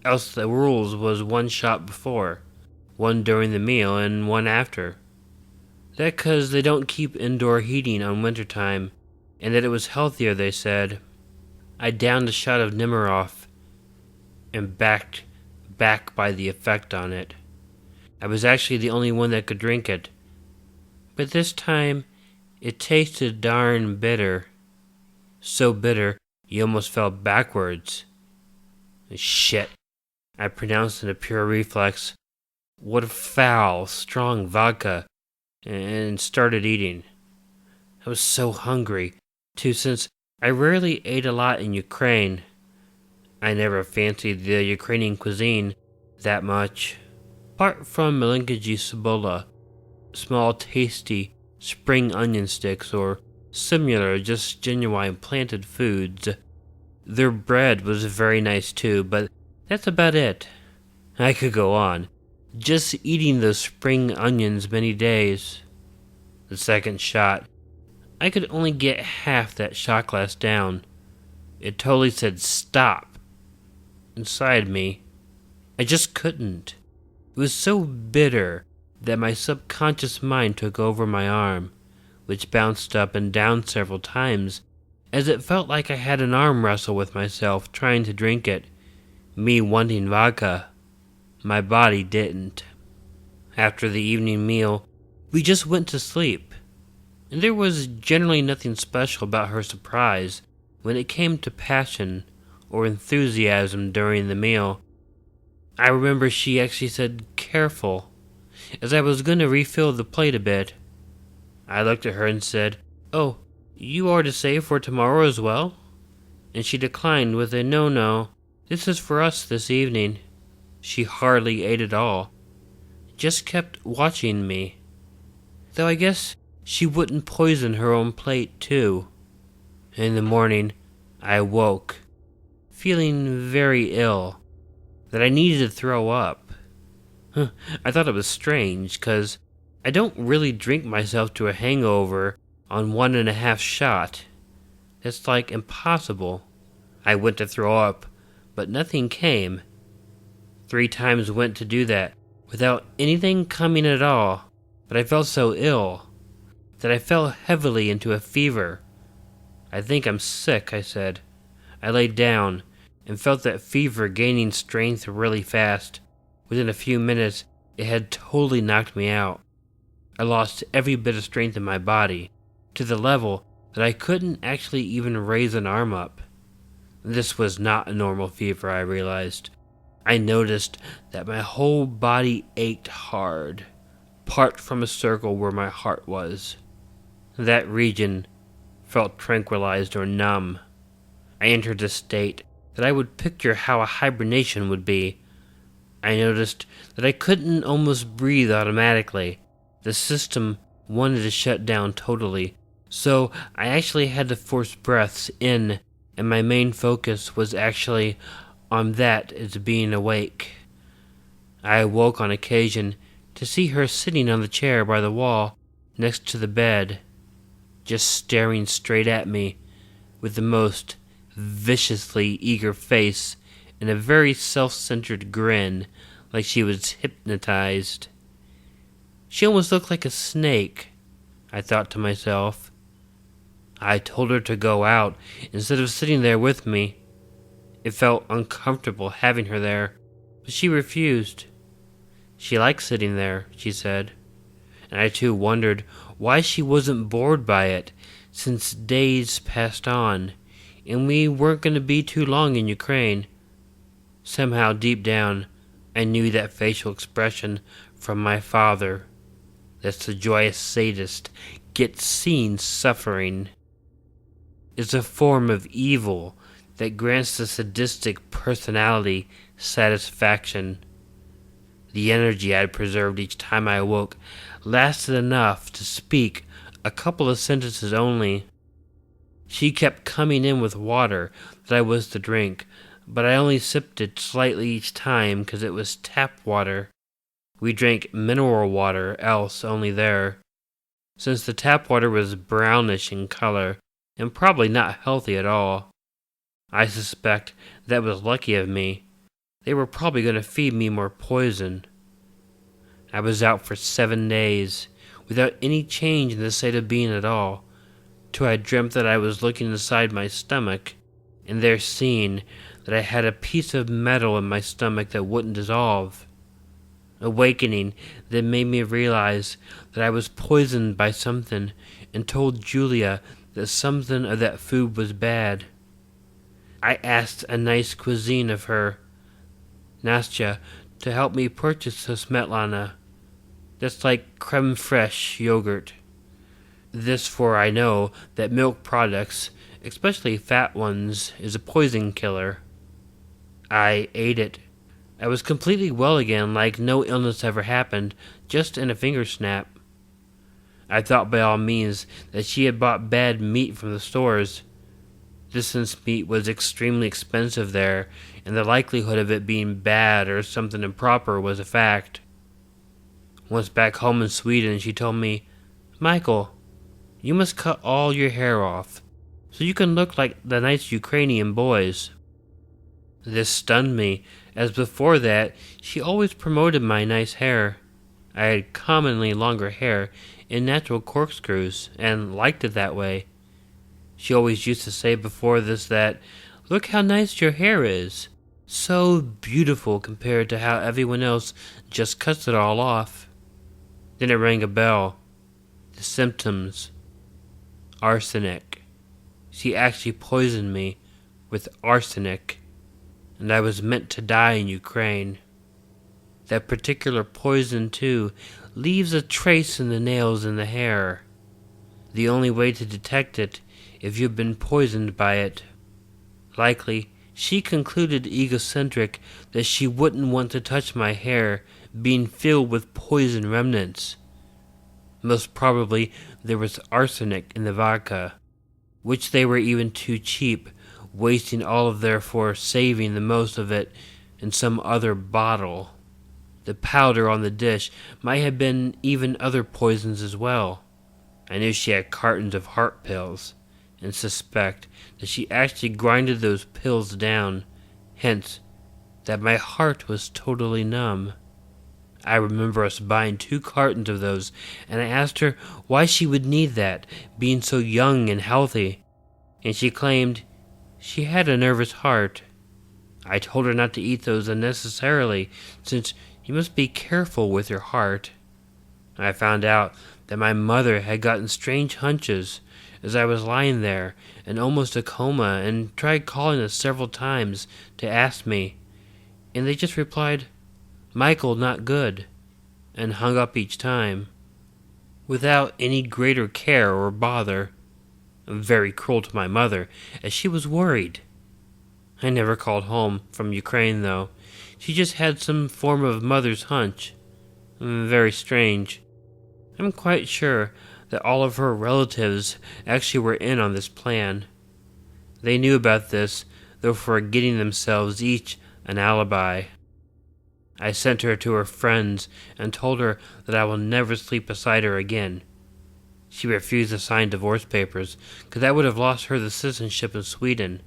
Else the rules was one shot before, one during the meal, and one after. That 'cause they don't keep indoor heating on wintertime, and that it was healthier, they said. I downed a shot of Nemiroff and back by the effect on it. I was actually the only one that could drink it. But this time, it tasted darn bitter. So bitter, you almost fell backwards. Shit, I pronounced in a pure reflex. What a foul, strong vodka, and started eating. I was so hungry, too, since I rarely ate a lot in Ukraine. I never fancied the Ukrainian cuisine that much. Apart from malinkaji cibola, small tasty spring onion sticks, or similar just genuine planted foods. Their bread was very nice too, but that's about it. I could go on, just eating those spring onions many days. The second shot, I could only get half that shot glass down. It totally said stop inside me. I just couldn't. It was so bitter that my subconscious mind took over my arm, which bounced up and down several times, as it felt like I had an arm wrestle with myself trying to drink it, me wanting vodka. My body didn't. After the evening meal, we just went to sleep, and there was generally nothing special about her surprise when it came to passion or enthusiasm during the meal. I remember she actually said, "Careful," as I was going to refill the plate a bit. I looked at her and said, "Oh, you are to save for tomorrow as well?" And she declined with a no, this is for us this evening. She hardly ate at all, just kept watching me. Though I guess she wouldn't poison her own plate too. In the morning, I awoke, feeling very ill, that I needed to throw up. I thought it was strange, 'cause I don't really drink myself to a hangover on 1.5 shot. It's like impossible. I went to throw up, but nothing came. 3 times went to do that, without anything coming at all, but I felt so ill that I fell heavily into a fever. "I think I'm sick," I said. I laid down and felt that fever gaining strength really fast. Within a few minutes, it had totally knocked me out. I lost every bit of strength in my body, to the level that I couldn't actually even raise an arm up. This was not a normal fever, I realized. I noticed that my whole body ached hard, apart from a circle where my heart was. That region felt tranquilized or numb. I entered a state that I would picture how a hibernation would be. I noticed that I couldn't almost breathe automatically. The system wanted to shut down totally, so I actually had to force breaths in, and my main focus was actually on that as being awake. I awoke on occasion to see her sitting on the chair by the wall next to the bed, just staring straight at me with the most viciously eager face and a very self-centered grin, like she was hypnotized. She almost looked like a snake, I thought to myself. I told her to go out instead of sitting there with me. It felt uncomfortable having her there, but she refused. She liked sitting there, she said, and I too wondered why she wasn't bored by it, since days passed on, and we weren't going to be too long in Ukraine. Somehow, deep down, I knew that facial expression from my father. That's the joyous sadist gets seen suffering. It's a form of evil that grants the sadistic personality satisfaction. The energy I had preserved each time I awoke lasted enough to speak a couple of sentences only. She kept coming in with water that I was to drink, but I only sipped it slightly each time because it was tap water. We drank mineral water else only there, since the tap water was brownish in color and probably not healthy at all. I suspect that was lucky of me. They were probably going to feed me more poison. I was out for 7 days, without any change in the state of being at all, till I dreamt that I was looking inside my stomach, and there seeing that I had a piece of metal in my stomach that wouldn't dissolve. Awakening that made me realize that I was poisoned by something, and told Julia that something of that food was bad. I asked a nice cuisine of her, Nastya, to help me purchase a smetlana. That's like creme fraiche yogurt. This for I know that milk products, especially fat ones, is a poison killer. I ate it. I was completely well again, like no illness ever happened, just in a finger snap. I thought by all means that she had bought bad meat from the stores. Distance meat was extremely expensive there, and the likelihood of it being bad or something improper was a fact. Once back home in Sweden, she told me, "Michael, you must cut all your hair off, so you can look like the nice Ukrainian boys." This stunned me, as before that she always promoted my nice hair. I had commonly longer hair in natural corkscrews, and liked it that way. She always used to say before this that, "Look how nice your hair is. So beautiful compared to how everyone else just cuts it all off." Then it rang a bell. The symptoms. Arsenic. She actually poisoned me with arsenic, and I was meant to die in Ukraine. That particular poison, too, leaves a trace in the nails and the hair. The only way to detect it if you've been poisoned by it. Likely, she concluded egocentric that she wouldn't want to touch my hair being filled with poison remnants. Most probably there was arsenic in the vodka, which they were even too cheap, wasting all of therefore saving the most of it in some other bottle. The powder on the dish might have been even other poisons as well. I knew she had cartons of heart pills, and suspect that she actually grinded those pills down, hence that my heart was totally numb. I remember us buying 2 cartons of those, and I asked her why she would need that, being so young and healthy, and she claimed she had a nervous heart. I told her not to eat those unnecessarily, since you must be careful with your heart. I found out that my mother had gotten strange hunches as I was lying there in almost a coma, and tried calling us several times to ask me, and they just replied, "Michael, not good," and hung up each time, without any greater care or bother. Very cruel to my mother, as she was worried. I never called home from Ukraine, though. She just had some form of mother's hunch. Very strange. I'm quite sure that all of her relatives actually were in on this plan. They knew about this, though for getting themselves each an alibi. I sent her to her friends and told her that I will never sleep beside her again. She refused to sign divorce papers, because that would have lost her the citizenship in Sweden.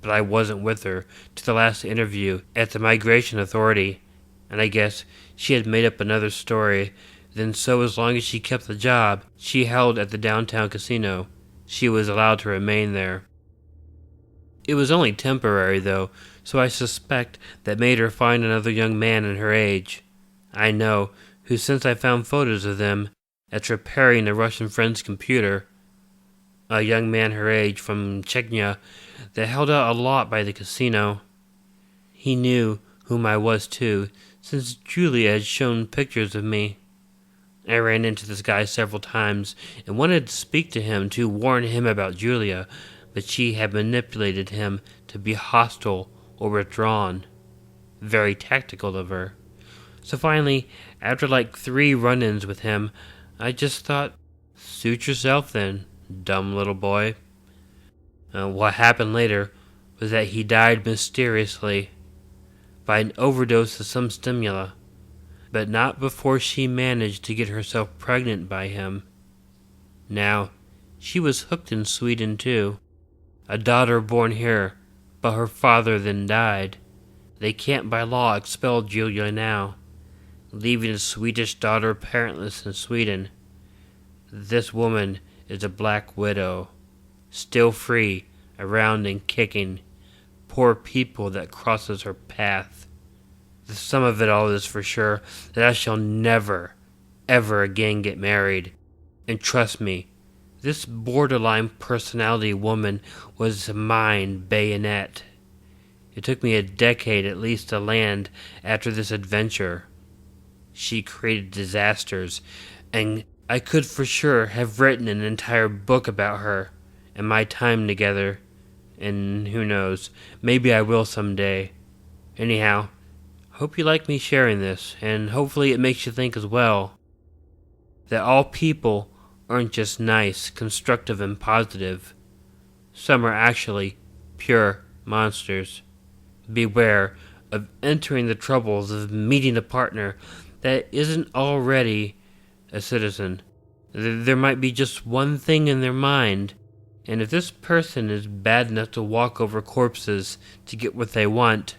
But I wasn't with her to the last interview at the Migration Authority, and I guess she had made up another story. Then so as long as she kept the job she held at the downtown casino, she was allowed to remain there. It was only temporary, though, so I suspect that made her find another young man in her age. I know, who since I found photos of them at repairing a Russian friend's computer. A young man her age from Chechnya that held out a lot by the casino. He knew whom I was too, since Julia had shown pictures of me. I ran into this guy several times and wanted to speak to him to warn him about Julia, but she had manipulated him to be hostile or withdrawn. Very tactical of her. So finally, after like 3 run-ins with him, I just thought, suit yourself then, dumb little boy. What happened later was that he died mysteriously by an overdose of some stimula, but not before she managed to get herself pregnant by him. Now, she was hooked in Sweden too. A daughter born here, but her father then died. They can't by law expel Julia now, leaving a Swedish daughter parentless in Sweden. This woman is a black widow, still free, around and kicking poor people that crosses her path. The sum of it all is for sure that I shall never, ever again get married. And trust me, this borderline personality woman was mine bayonet. It took me a decade at least to land after this adventure. She created disasters, and I could for sure have written an entire book about her and my time together. And who knows, maybe I will someday. Anyhow, hope you like me sharing this, and hopefully it makes you think as well. That all people aren't just nice, constructive, and positive. Some are actually pure monsters. Beware of entering the troubles of meeting a partner that isn't already a citizen. There might be just one thing in their mind, and if this person is bad enough to walk over corpses to get what they want,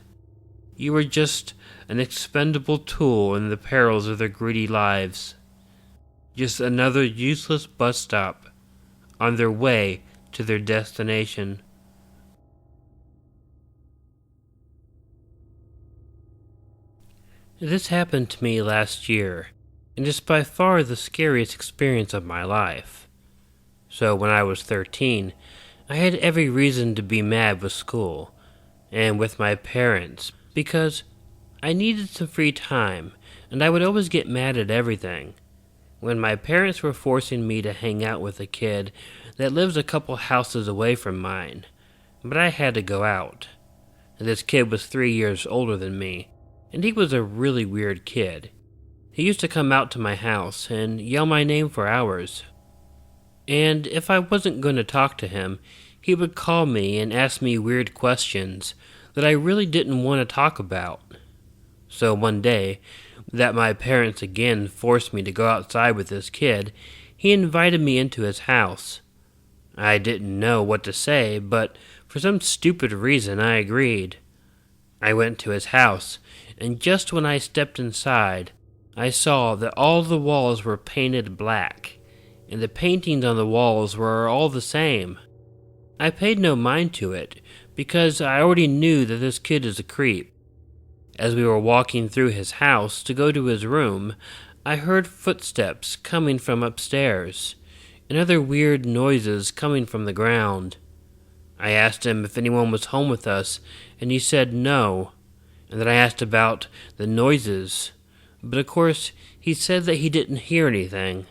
you are just an expendable tool in the perils of their greedy lives. Just another useless bus stop on their way to their destination. This happened to me last year, and is by far the scariest experience of my life. So when I was 13, I had every reason to be mad with school, and with my parents, because I needed some free time, and I would always get mad at everything. When my parents were forcing me to hang out with a kid that lives a couple houses away from mine, but I had to go out. This kid was 3 years older than me, and he was a really weird kid. He used to come out to my house and yell my name for hours. And if I wasn't going to talk to him, he would call me and ask me weird questions that I really didn't want to talk about. So one day, that my parents again forced me to go outside with this kid, he invited me into his house. I didn't know what to say, but for some stupid reason I agreed. I went to his house, and just when I stepped inside, I saw that all the walls were painted black, and the paintings on the walls were all the same. I paid no mind to it, because I already knew that this kid is a creep. As we were walking through his house to go to his room, I heard footsteps coming from upstairs, and other weird noises coming from the ground. I asked him if anyone was home with us, and he said no, and then I asked about the noises, but of course he said that he didn't hear anything.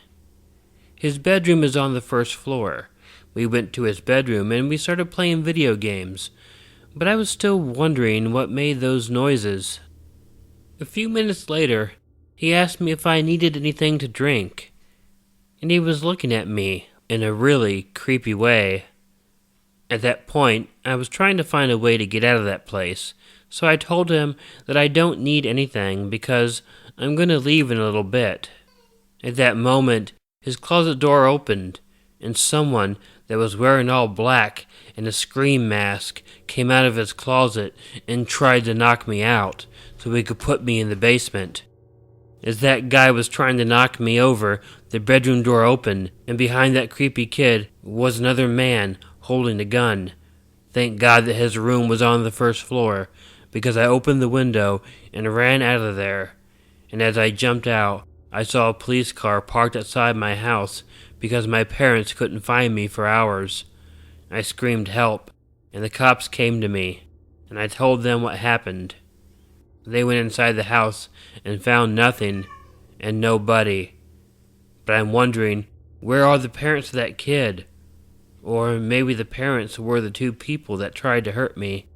His bedroom is on the first floor. We went to his bedroom and we started playing video games, but I was still wondering what made those noises. A few minutes later, he asked me if I needed anything to drink, and he was looking at me in a really creepy way. At that point, I was trying to find a way to get out of that place, so I told him that I don't need anything because I'm going to leave in a little bit. At that moment, his closet door opened, and someone that was wearing all black and a scream mask came out of his closet and tried to knock me out so he could put me in the basement. As that guy was trying to knock me over, the bedroom door opened, and behind that creepy kid was another man holding a gun. Thank God that his room was on the first floor, because I opened the window and ran out of there. And as I jumped out, I saw a police car parked outside my house because my parents couldn't find me for hours. I screamed help, and the cops came to me, and I told them what happened. They went inside the house and found nothing and nobody. But I'm wondering, where are the parents of that kid? Or maybe the parents were the two people that tried to hurt me.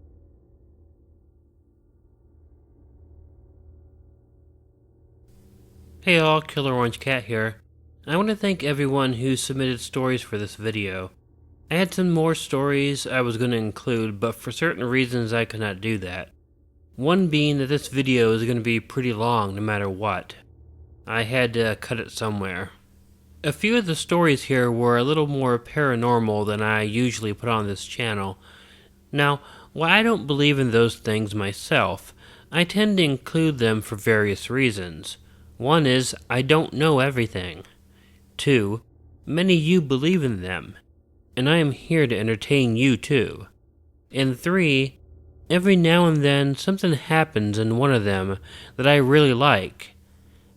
Hey all, Killer Orange Cat here. I want to thank everyone who submitted stories for this video. I had some more stories I was going to include, but for certain reasons I could not do that. One being that this video is going to be pretty long no matter what. I had to cut it somewhere. A few of the stories here were a little more paranormal than I usually put on this channel. Now, while I don't believe in those things myself, I tend to include them for various reasons. One is, I don't know everything. 2, many of you believe in them, and I am here to entertain you too. And 3, every now and then something happens in one of them that I really like.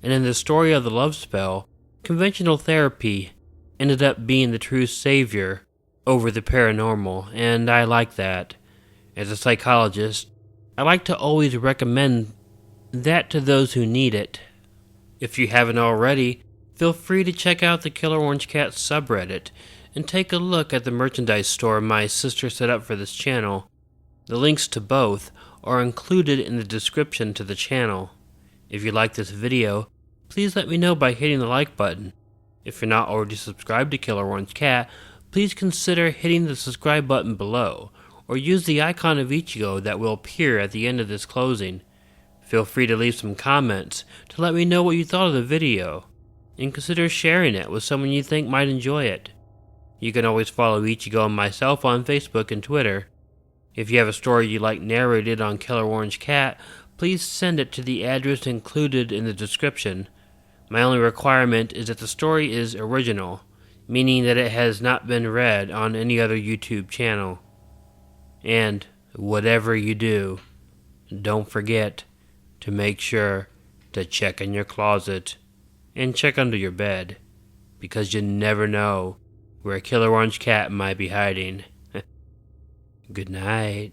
And in the story of the love spell, conventional therapy ended up being the true savior over the paranormal, and I like that. As a psychologist, I like to always recommend that to those who need it. If you haven't already, feel free to check out the Killer Orange Cat subreddit and take a look at the merchandise store my sister set up for this channel. The links to both are included in the description to the channel. If you like this video, please let me know by hitting the like button. If you're not already subscribed to Killer Orange Cat, please consider hitting the subscribe button below, or use the icon of Ichigo that will appear at the end of this closing. Feel free to leave some comments to let me know what you thought of the video, and consider sharing it with someone you think might enjoy it. You can always follow Ichigo and myself on Facebook and Twitter. If you have a story you'd like narrated on Killer Orange Cat, please send it to the address included in the description. My only requirement is that the story is original, meaning that it has not been read on any other YouTube channel. And whatever you do, don't forget to make sure to check in your closet and check under your bed, because you never know where a Killer Orange Cat might be hiding. Good night.